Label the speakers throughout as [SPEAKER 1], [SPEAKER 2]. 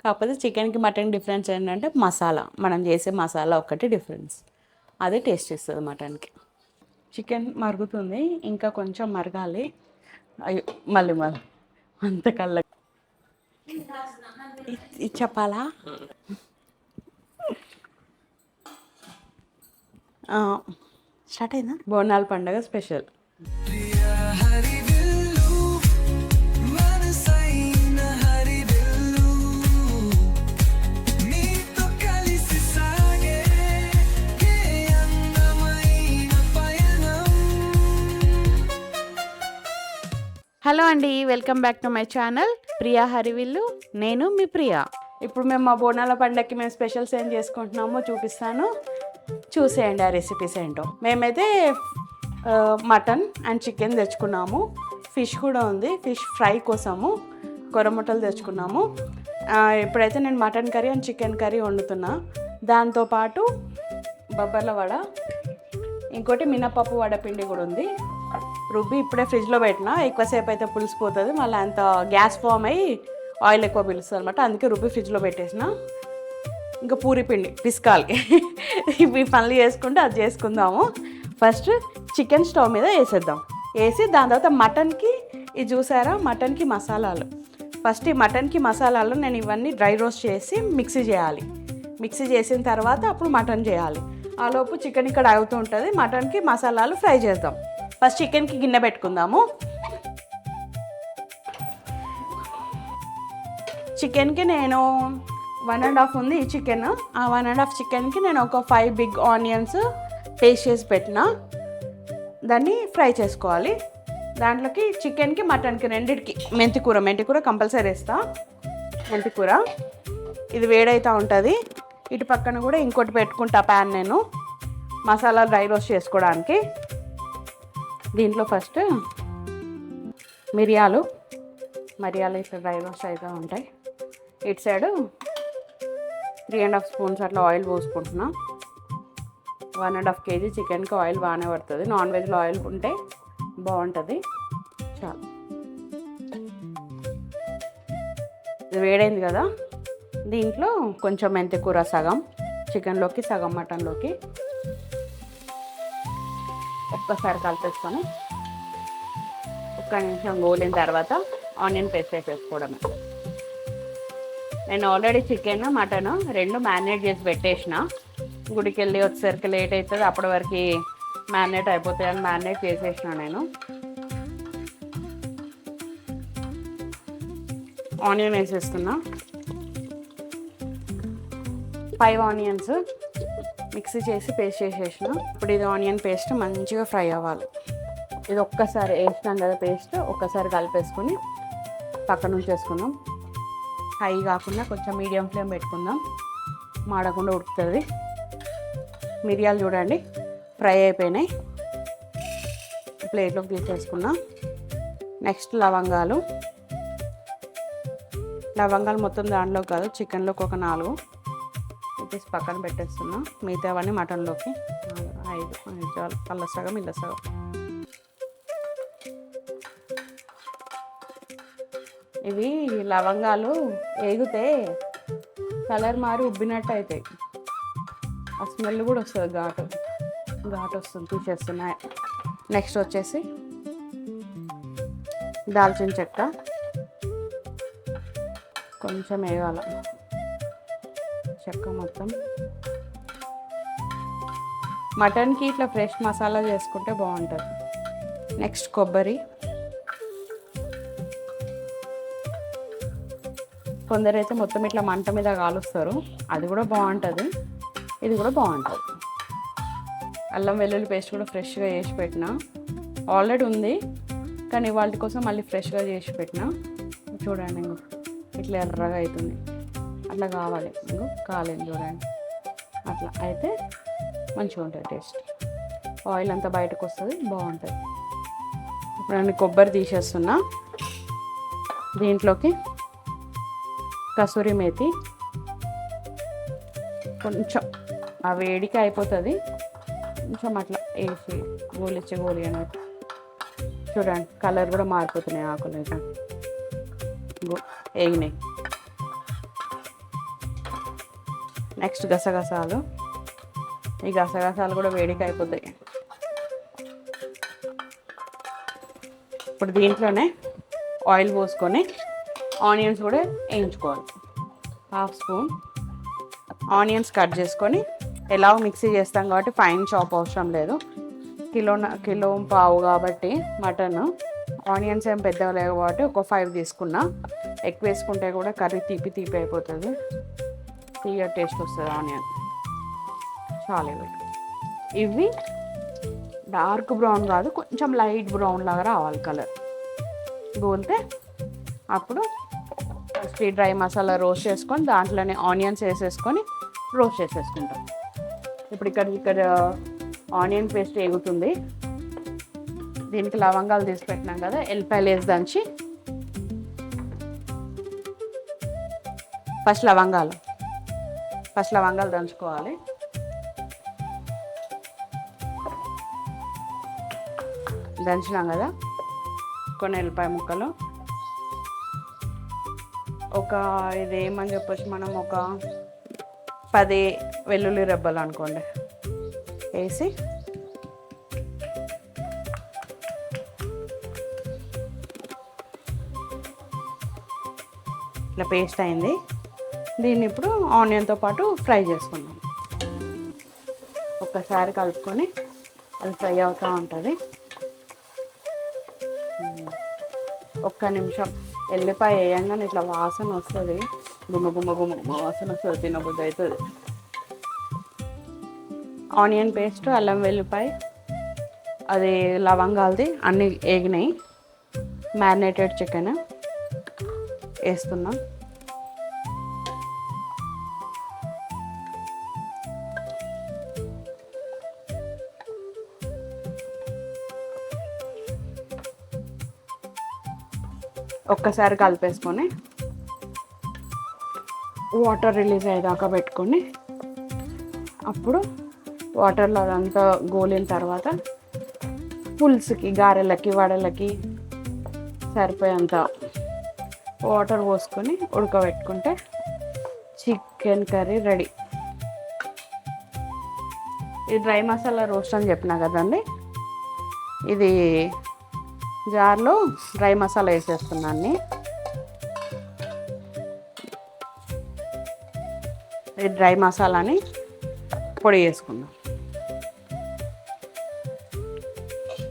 [SPEAKER 1] కాకపోతే చికెన్కి mutton difference ఏంటంటే మసాలా, మనం చేసే మసాలా ఒక్కటి డిఫరెన్స్, అదే టేస్ట్ ఇస్తుంది మటన్కి. చికెన్ మరుగుతుంది, ఇంకా కొంచెం మరగాలి. అయ్యో మళ్ళీ అంత కళ్ళ ఇది చెప్పాలా? స్టార్ట్ అయిందా? బోనాల పండుగ స్పెషల్. హలో అండి, welcome back to my channel Priya హరివిల్లు. నేను మీ ప్రియా. ఇప్పుడు మేము మా బోనాల పండగకి మేము స్పెషల్స్ ఏం చేసుకుంటున్నామో చూపిస్తాను, చూసేయండి ఆ రెసిపీస్ ఏంటో. మేమైతే మటన్ అండ్ చికెన్ తెచ్చుకున్నాము, ఫిష్ కూడా ఉంది, ఫిష్ ఫ్రై కోసము కొరమటలు తెచ్చుకున్నాము. ఇప్పుడైతే నేను mutton curry and chicken curry వండుతున్నా. దాంతోపాటు బొబ్బర్ల వడ, ఇంకోటి మినపప్పు వడపిండి కూడా ఉంది. రుబ్బి ఇప్పుడే ఫ్రిడ్జ్లో పెట్టినా, ఎక్కువసేపు అయితే పులిసిపోతుంది, మళ్ళీ అంత గ్యాస్ ఫామ్ అయ్యి ఆయిల్ ఎక్కువ పిలుస్తుంది అనమాట. అందుకే రుబ్బి ఫ్రిడ్జ్లో పెట్టేసిన. ఇంకా పూరి పిండి పిసకాలి. ఇవి పనులు చేసుకుంటే అది చేసుకుందాము. ఫస్ట్ చికెన్ స్టవ్ మీద వేసేద్దాం. వేసి దాని తర్వాత మటన్కి ఇది చూసారా, మటన్కి మసాలాలు. ఫస్ట్ ఈ మటన్కి మసాలాలు నేను ఇవన్నీ డ్రై రోస్ట్ చేసి మిక్సీ చేయాలి. మిక్సీ చేసిన తర్వాత అప్పుడు మటన్ చేయాలి. ఆ లోపు చికెన్ ఇక్కడ అవుతూ ఉంటుంది. మటన్కి మసాలాలు ఫ్రై చేద్దాం. ఫస్ట్ చికెన్కి గిన్నె పెట్టుకుందాము. చికెన్కి నేను 1.5 ఉంది ఈ చికెన్. ఆ 1.5 చికెన్కి నేను ఒక 5 బిగ్ ఆనియన్స్ పేస్ట్ చేసి పెట్టిన, దాన్ని ఫ్రై చేసుకోవాలి. దాంట్లోకి చికెన్కి మటన్కి రెండింటికి మెంతికూర కంపల్సరీ వేస్తా. మెంతికూర ఇది వేడైతే ఉంటుంది. ఇటు పక్కన కూడా ఇంకోటి పెట్టుకుంటా ప్యాన్ నేను మసాలా డ్రై రోస్ట్ చేసుకోవడానికి. దీంట్లో ఫస్ట్ మిరియాలు ఇట్లా డ్రై రోస్ట్ అయితే ఉంటాయి. ఇటు సైడు 3.5 స్పూన్స్ అట్లా ఆయిల్ పోసుకుంటున్నా. 1.5 కేజీ చికెన్కి ఆయిల్ బాగానే పడుతుంది. నాన్ వెజ్లో ఆయిల్ ఉంటే బాగుంటుంది. చాలు, ఇది వేడైంది కదా. దీంట్లో కొంచెం మెంతికూర సగం చికెన్లోకి, సగం మటన్లోకి ఒక్కసారి కలిపేసుకొని ఒక్క నిమిషం గోలిన తర్వాత ఆనియన్ పేస్ట్ వేసేసుకోవడమే. నేను ఆల్రెడీ చికెన్ మటన్ రెండు మ్యారినేట్ చేసి పెట్టేసిన. గుడికి వెళ్ళి వచ్చేసరికి లేట్ అవుతుంది, అప్పటి వరకు మ్యారినేట్ అయిపోతాయని మ్యారినేట్ చేసేసిన. నేను ఆనియన్ వేసేస్తున్నా. 5 ఆనియన్స్ మిక్సీ చేసి పేస్ట్ చేసేసిన. ఇప్పుడు ఇది ఆనియన్ పేస్ట్ మంచిగా ఫ్రై అవ్వాలి. ఇది ఒక్కసారి వేసినాం కదా పేస్ట్, ఒక్కసారి కలిపేసుకొని పక్కన ఉంచేసుకుందాం. హై కాకుండా కొంచెం మీడియం ఫ్లేమ్ పెట్టుకుందాం, మాడకుండా ఉడుకుతుంది. మిరియాలు చూడండి ఫ్రై అయిపోయినాయి, ప్లేట్లోకి తీసేసుకున్నాం. నెక్స్ట్ లవంగాలు మొత్తం దాంట్లో కాదు, చికెన్లోకి ఒక 4 తీసి పక్కన పెట్టేస్తున్నా. మిగతా అవన్నీ మటన్లోకి 5 చాలు. అల్ల సగం ఇల్ల సగం. ఇవి లవంగాలు వేగితే కలర్ మారి ఉబ్బినట్టు అవుతాయి. ఆ స్మెల్ కూడా వస్తుంది, ఘాటు వస్తుంది. తీసేస్తున్నాయి. నెక్స్ట్ వచ్చేసి దాల్చిన చెక్క కొంచెం వేయాల, చెక్క మొత్తం. మటన్కి ఇట్లా ఫ్రెష్ మసాలా చేసుకుంటే బాగుంటుంది. నెక్స్ట్ కొబ్బరి, కొందరైతే మొత్తం ఇట్లా మంట మీద కాలుస్తారు, అది కూడా బాగుంటుంది, ఇది కూడా బాగుంటుంది. అల్లం వెల్లుల్లి పేస్ట్ కూడా ఫ్రెష్గా చేసి పెట్టిన, ఆల్రెడీ ఉంది కానీ వాళ్ళ కోసం మళ్ళీ ఫ్రెష్గా చేసి పెట్టిన. చూడండి ఇట్లా ఎర్రగా అవుతుంది, అట్లా కావాలి. కాలేదు చూడండి, అట్లా అయితే మంచిగా ఉంటుంది టేస్ట్. ఆయిల్ అంతా బయటకు వస్తుంది, బాగుంటుంది. ఇప్పుడు నేను కొబ్బరి తీసేస్తున్నా. దీంట్లోకి కసూరి మేతి కొంచెం, ఆ వేడికి అయిపోతుంది, కొంచెం అట్లా వేసి గోలి అన్నట్టు. చూడండి కలర్ కూడా మారిపోతున్నాయి, ఆకులు ఇట్లా వేగినాయి. నెక్స్ట్ గసగసాలు. ఈ గసగసాలు కూడా వేడికి అయిపోతాయి. ఇప్పుడు దీంట్లోనే ఆయిల్ పోసుకొని ఆనియన్స్ కూడా వేయించుకోవాలి. హాఫ్ స్పూన్ ఆనియన్స్ కట్ చేసుకొని, ఎలా మిక్సీ చేస్తాం కాబట్టి ఫైన్ చాప్ అవసరం లేదు. కిలో పావు కాబట్టి మటన్, ఆనియన్స్ ఏం పెద్దగా లేవు కాబట్టి ఒక 5 తీసుకున్నా. ఎక్కువ వేసుకుంటే కూడా కర్రీ తీపి అయిపోతుంది, తీయ టేస్ట్ వస్తుంది ఆనియన్. చాలా ఇవి డార్క్ బ్రౌన్ కాదు, కొంచెం లైట్ బ్రౌన్ లాగా రావాలి కలర్. గోలితే అప్పుడు ఫస్ట్ డ్రై మసాలా రోస్ట్ చేసుకొని దాంట్లోనే ఆనియన్స్ వేసేసుకొని రోస్ట్ చేసేసుకుంటాం. ఇప్పుడు ఇక్కడ ఆనియన్ పేస్ట్ ఎగుతుంది. దీనికి లవంగాలు తీసి పెట్టినాం కదా, ఎల్లిపాయలు వేసి దంచి ఫస్ట్ లవంగాలు దంచుకోవాలి. దంచినాం కదా, కొన్ని ఎల్లిపాయ ముక్కలు, ఇది ఏమని చెప్పొచ్చు మనం, ఒక 10 వెల్లుల్లి రెబ్బలు అనుకోండి వేసి ఇట్లా పేస్ట్ అయింది. దీన్ని ఇప్పుడు ఆనియన్తో పాటు ఫ్రై చేసుకుందాం. ఒక్కసారి కలుపుకొని అది ఫ్రై అవుతూ ఉంటుంది. ఒక్క నిమిషం ఎల్లిపాయ వేయంగానే ఇట్లా వాసన వస్తుంది, గుమ్మ వాసన వస్తుంది, తినబుద్ధి అవుతుంది. ఆనియన్ పేస్ట్, అల్లం వెల్లిపాయ, అది లవంగాలది అన్నీ వేగినాయి. మ్యారినేటెడ్ చికెన్ వేస్తున్నాం. ఒక్కసారి కలిపేసుకొని వాటర్ రిలీజ్ అయ్యేదాకా పెట్టుకొని, అప్పుడు వాటర్లో అదంతా గోలిన తర్వాత పులుసుకి, గారెలకి, వడలకి సరిపోయేంత వాటర్ పోసుకొని ఉడకబెట్టుకుంటే చికెన్ కర్రీ రెడీ. ఇది డ్రై మసాలా రోస్ట్ అని చెప్పినా కదండి, ఇది జార్లో డ్రై మసాలా వేసేస్తున్నాను. ఈ డ్రై మసాలాని పొడి చేసుకుందాం.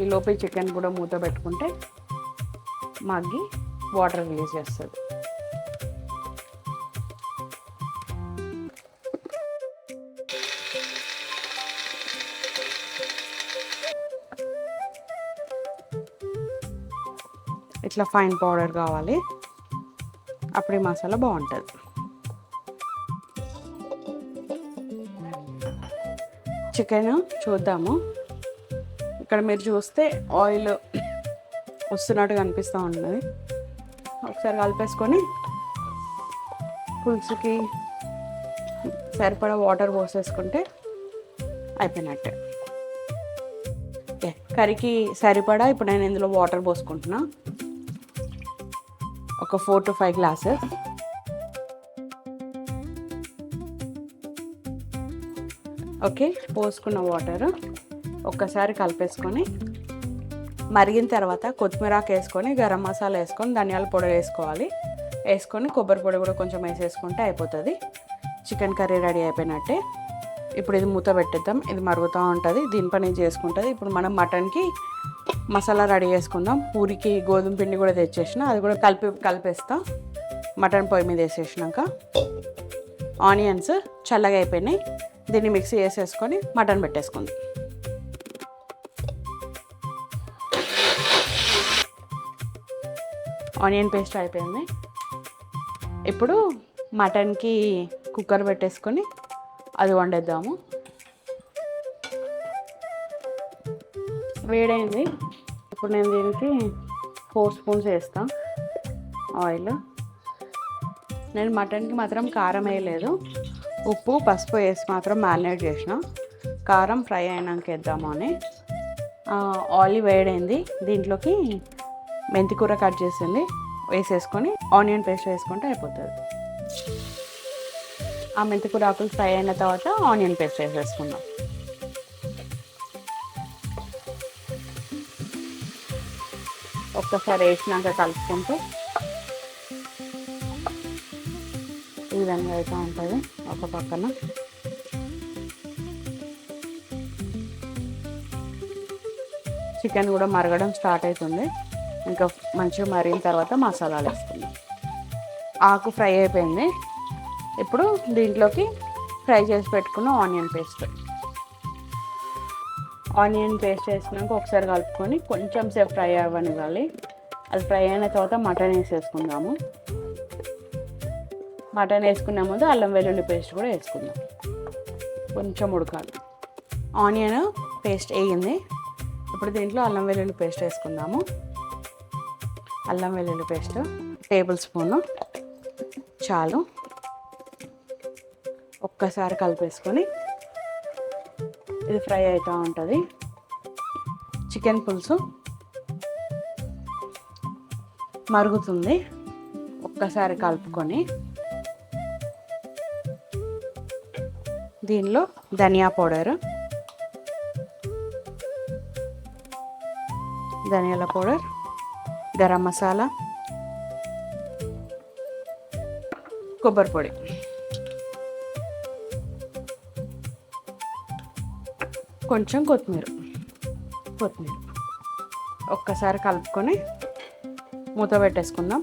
[SPEAKER 1] ఈ లోపల చికెన్ కూడా మూత పెట్టుకుంటే మగ్గి వాటర్ రిలీజ్ చేస్తుంది. ఇట్లా ఫైన్ పౌడర్ కావాలి, అప్పుడు ఈ మసాలా బాగుంటుంది. చికెన్ చూద్దాము. ఇక్కడ మీరు చూస్తే ఆయిల్ వస్తున్నట్టు కనిపిస్తూ ఉంటుంది. ఒకసారి కలిపేసుకొని పులుసుకి సరిపడా వాటర్ పోసేసుకుంటే అయిపోయినట్టే. కర్రీకి సరిపడా ఇప్పుడు నేను ఇందులో వాటర్ పోసుకుంటున్నా. ఒక 4 to 5 గ్లాసెస్. ఓకే, పోసుకున్న వాటర్ ఒక్కసారి కలిపేసుకొని మరిగిన తర్వాత కొత్తిమీరాకు వేసుకొని, గరం మసాలా వేసుకొని, ధనియాల పొడి వేసుకోవాలి. వేసుకొని కొబ్బరి పొడి కూడా కొంచెం వేసేసుకుంటే అయిపోతుంది. చికెన్ కర్రీ రెడీ అయిపోయినట్టే. ఇప్పుడు ఇది మూత పెట్టేద్దాం. ఇది మరుగుతూ ఉంటుంది, దీనిపైన చేసుకుంటుంది. ఇప్పుడు మనం మటన్కి మసాలా రెడీ చేసుకుందాం. పూరికి గోధుమ పిండి కూడా తెచ్చేసిన, అది కూడా కలిపేస్తా. మటన్ పొయ్యి మీద వేసేసినాక ఆనియన్స్ చల్లగా అయిపోయినాయి. దీన్ని మిక్సీ వేసేసుకొని మటన్ పెట్టేసుకుందాం. ఆనియన్ పేస్ట్ అయిపోయింది. ఇప్పుడు మటన్కి కుక్కర్ పెట్టేసుకొని అది వండేద్దాము. వేడైంది. ఇప్పుడు నేను దీనికి 4 స్పూన్స్ వేస్తాను ఆయిల్. నేను మటన్కి మాత్రం కారం వేయలేదు, ఉప్పు పసుపు వేసి మాత్రం మ్యారినేట్ చేసిన. కారం ఫ్రై అయినాక వేద్దాము అని. ఆయిల్ వేడైంది. దీంట్లోకి మెంతికూర కట్ చేసింది వేసేసుకొని ఆనియన్ పేస్ట్ వేసుకుంటే అయిపోతుంది. ఆ మెంతికూర ఆకులు ఫ్రై అయిన తర్వాత ఆనియన్ పేస్ట్ వేసేసుకుందాం. ఒక్కసారి వేసినాక కలుపుకుంటూ ఈ విధంగా అయితే ఉంటుంది. ఒక పక్కన చికెన్ కూడా మరగడం స్టార్ట్ అవుతుంది. ఇంకా మంచిగా మరిగిన తర్వాత మసాలాలు వేసుకుందాం. ఆకు ఫ్రై అయిపోయింది. ఇప్పుడు దీంట్లోకి ఫ్రై చేసి పెట్టుకున్న ఆనియన్ పేస్ట్ వేసినాక ఒకసారి కలుపుకొని కొంచెం సేపు ఫ్రై అవ్వనివ్వాలి. అది ఫ్రై అయిన తర్వాత మటన్ వేసేసుకుందాము. మటన్ వేసుకునే ముందు అల్లం వెల్లుల్లి పేస్ట్ కూడా వేసుకుందాం. కొంచెం ఉడకాలి. ఆనియన్ పేస్ట్ వేయింది. ఇప్పుడు దీంట్లో అల్లం వెల్లుల్లి పేస్ట్ వేసుకుందాము. అల్లం వెల్లుల్లి పేస్ట్ టేబుల్ స్పూను చాలు. ఒక్కసారి కలిపేసుకొని ఇది ఫ్రై అవుతూ ఉంటుంది. చికెన్ పులుసు మరుగుతుంది. ఒక్కసారి కలుపుకొని దీనిలో ధనియా పౌడర్, ధనియాల పౌడర్, గరం మసాలా, కొబ్బరి పొడి, కొంచెం కొత్తిమీర ఒక్కసారి కలుపుకొని మూత పెట్టేసుకుందాం.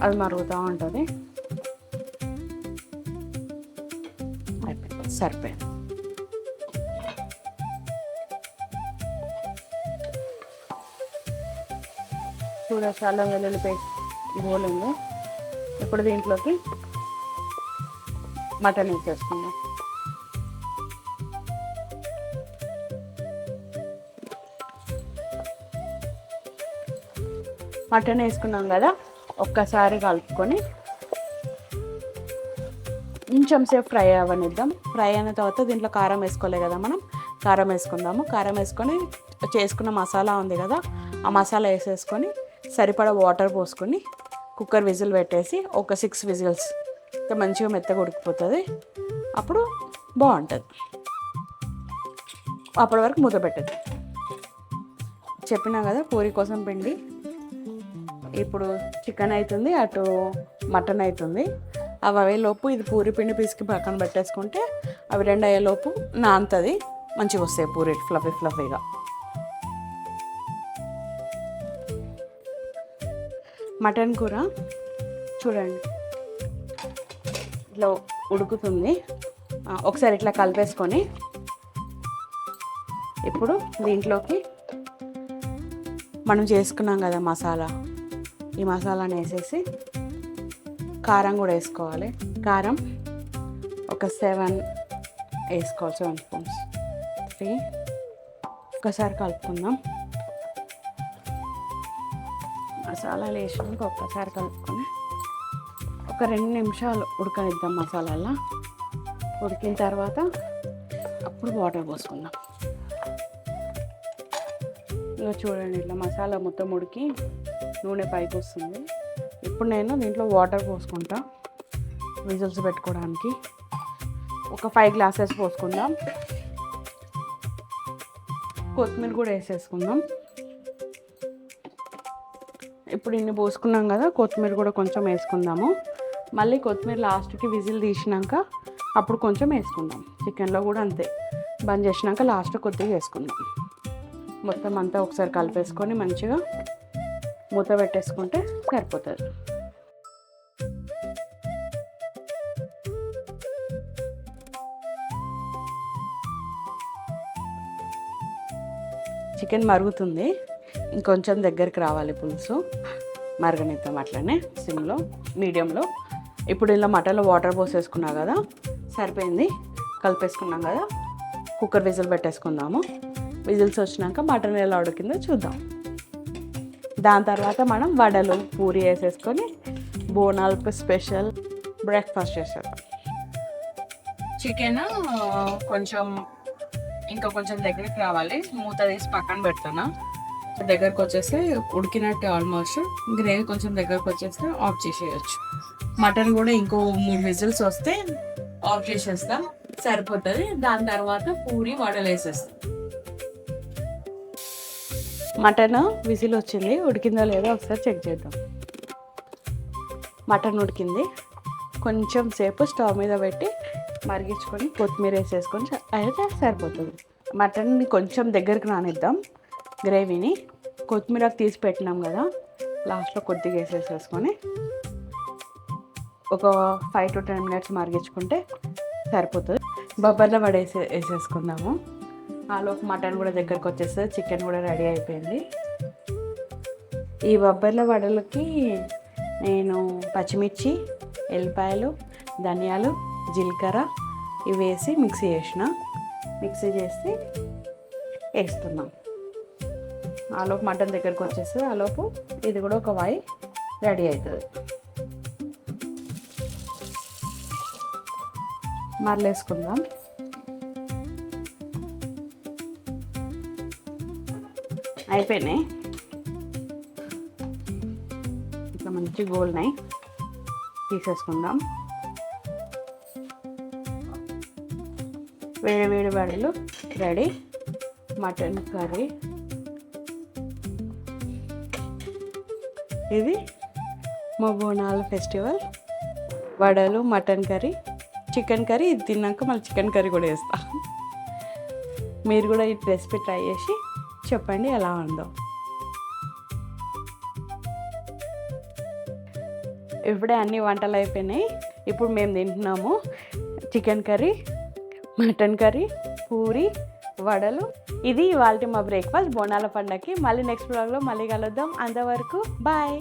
[SPEAKER 1] అది మరుగుతూ ఉంటుంది. అయిపోయింది, సరిపోయింది. చూడొచ్చు అల్లం వెల్లుల్లి పేస్ట్ గోలింది. ఇప్పుడు దీంట్లోకి మటన్ వేసేసుకుందాం. మటన్ వేసుకున్నాం కదా, ఒక్కసారి కలుపుకొని కొంచెం సేపు ఫ్రై అవ్వనిద్దాం. ఫ్రై అయిన తర్వాత దీంట్లో కారం వేసుకోలే కదా మనం, కారం వేసుకుందాము. కారం వేసుకొని చేసుకున్న మసాలా ఉంది కదా, ఆ మసాలా వేసేసుకొని సరిపడా వాటర్ పోసుకొని కుక్కర్ విజిల్ పెట్టేసి ఒక 6 విజిల్స్ మంచిగా మెత్తగా ఉడికిపోతుంది. అప్పుడు బాగుంటుంది. అప్పటి వరకు మూత పెట్టదు. చెప్పినా కదా పూరి కోసం పిండి. ఇప్పుడు చికెన్ అవుతుంది, అటు మటన్ అవుతుంది. అవి అయ్యేలోపు ఇది పూరి పిండి పిసికి పక్కన పెట్టేసుకుంటే అవి రెండు అయ్యేలోపు నానుతుంది. మంచిగా వస్తాయి పూరి ఫ్లఫీగా. మటన్ కూర చూడండి ఇట్లా ఉడుకుతుంది. ఒకసారి ఇట్లా కలిపేసుకొని ఇప్పుడు దీంట్లోకి మనం చేసుకున్నాం కదా మసాలా, ఈ మసాలాని వేసేసి కారం కూడా వేసుకోవాలి. కారం ఒక 7 వేసుకోవాలి, 7 స్పూన్స్. 3 ఒక్కసారి కలుపుకుందాం. మసాలాలు వేసినాక ఒక్కసారి కలుపుకొని ఒక 2 నిమిషాలు ఉడకనిద్దాం మసాలాలో. ఉడికిన తర్వాత అప్పుడు వాటర్ పోసుకుందాం. ఇలా చూడండి, ఇట్లా మసాలా మొత్తం ఉడికి నూనె పైకి వస్తుంది. ఇప్పుడు నేను దీంట్లో వాటర్ పోసుకుంటా విజిల్స్ పెట్టుకోవడానికి. ఒక 5 గ్లాసెస్ పోసుకుందాం. కొత్తిమీర కూడా వేసేసుకుందాం. ఇప్పుడు ఇన్ని పోసుకున్నాం కదా, కొత్తిమీర కూడా కొంచెం వేసుకుందాము. మళ్ళీ కొత్తిమీర లాస్ట్కి విజిల్ తీసినాక అప్పుడు కొంచెం వేసుకుందాం. చికెన్లో కూడా అంతే, బంద్ చేసినాక లాస్ట్ కొద్దిగా వేసుకుందాం. మొత్తం అంతా ఒకసారి కలిపేసుకొని మంచిగా మూత పెట్టేసుకుంటే సరిపోతుంది. చికెన్ మరుగుతుంది, ఇంకొంచెం దగ్గరికి రావాలి పులుసు. మరగనిద్దాం అట్లనే సిమ్లో, మీడియంలో. ఇప్పుడు ఇలా మటన్లో వాటర్ పోసేసుకున్నా కదా, సరిపోయింది. కలిపేసుకున్నాం కదా, కుక్కర్ విజిల్ పెట్టేసుకుందాము. విజిల్స్ వచ్చినాక మటన్ ఎలా ఉడికిందో చూద్దాం. దాని తర్వాత మనం వడలు పూరి వేసేసుకొని బోనాలకు స్పెషల్ బ్రేక్ఫాస్ట్ చేసేద్దాం. చికెన్ ఇంకా కొంచెం దగ్గరికి రావాలి. మూత తీసి పక్కన పెడతాను. దగ్గరకు వచ్చేస్తే ఉడికినట్టు ఆల్మోస్ట్. గ్రేవీ కొంచెం దగ్గరకు వచ్చేస్తే ఆఫ్ చేసేయచ్చు. మటన్ కూడా ఇంకో 3 విజిల్స్ వస్తే ఆఫ్ చేసేస్తాం, సరిపోతుంది. దాని తర్వాత పూరి వడలు వేసేస్తాం. మటన్ విజిల్ వచ్చింది, ఉడికిందో లేదో ఒకసారి చెక్ చేద్దాం. మటన్ ఉడికింది. కొంచెం సేపు స్టవ్ మీద పెట్టి మరిగించుకొని కొత్తిమీర వేసేసుకొని అయితే సరిపోతుంది. మటన్ని కొంచెం దగ్గరికి నానిద్దాం గ్రేవీని. కొత్తిమీర తీసి పెట్టినాం కదా, లాస్ట్లో కొద్దిగా వేసేసుకొని ఒక 5 to 10 minutes మరిగించుకుంటే సరిపోతుంది. బొబ్బర్ల వడ వేసేసుకుందాము. ఆలోపు మటన్ కూడా దగ్గరకు వచ్చేస్తుంది, చికెన్ కూడా రెడీ అయిపోయింది. ఈ బొబ్బర్ల వడలకి నేను పచ్చిమిర్చి, ఎల్లిపాయలు, ధనియాలు, జీలకర్ర ఇవి వేసి మిక్సీ చేసి వేస్తున్నాం. ఆలోపు మటన్ దగ్గరకు వచ్చేస్తుంది, ఆలోపు ఇది కూడా ఒక వాయి రెడీ అవుతుంది. మరలేసుకుందాం. అయిపోయినాయి, ఇట్లా మంచి గోల్డ్నాయి. తీసేసుకుందాం. వేడి వడలు రెడీ. మటన్ కర్రీ ఇది మా బోనాల ఫెస్టివల్. వడలు, మటన్ కర్రీ, చికెన్ కర్రీ. ఇది తిన్నాక మళ్ళీ చికెన్ కర్రీ కూడా వేస్తా. మీరు కూడా ఈ రెసిపీ ట్రై చేసి చెప్పండి ఎలా ఉందో. ఇప్పుడే అన్ని వంటలు అయిపోయినాయి. ఇప్పుడు మేము తింటున్నాము chicken curry, mutton curry, puri, వడలు. ఇది ఇవాళ మా బ్రేక్ఫాస్ట్ బోనాల పండగకి. మళ్ళీ నెక్స్ట్ బ్లాగ్లో మళ్ళీ కలుద్దాం. అంతవరకు బాయ్.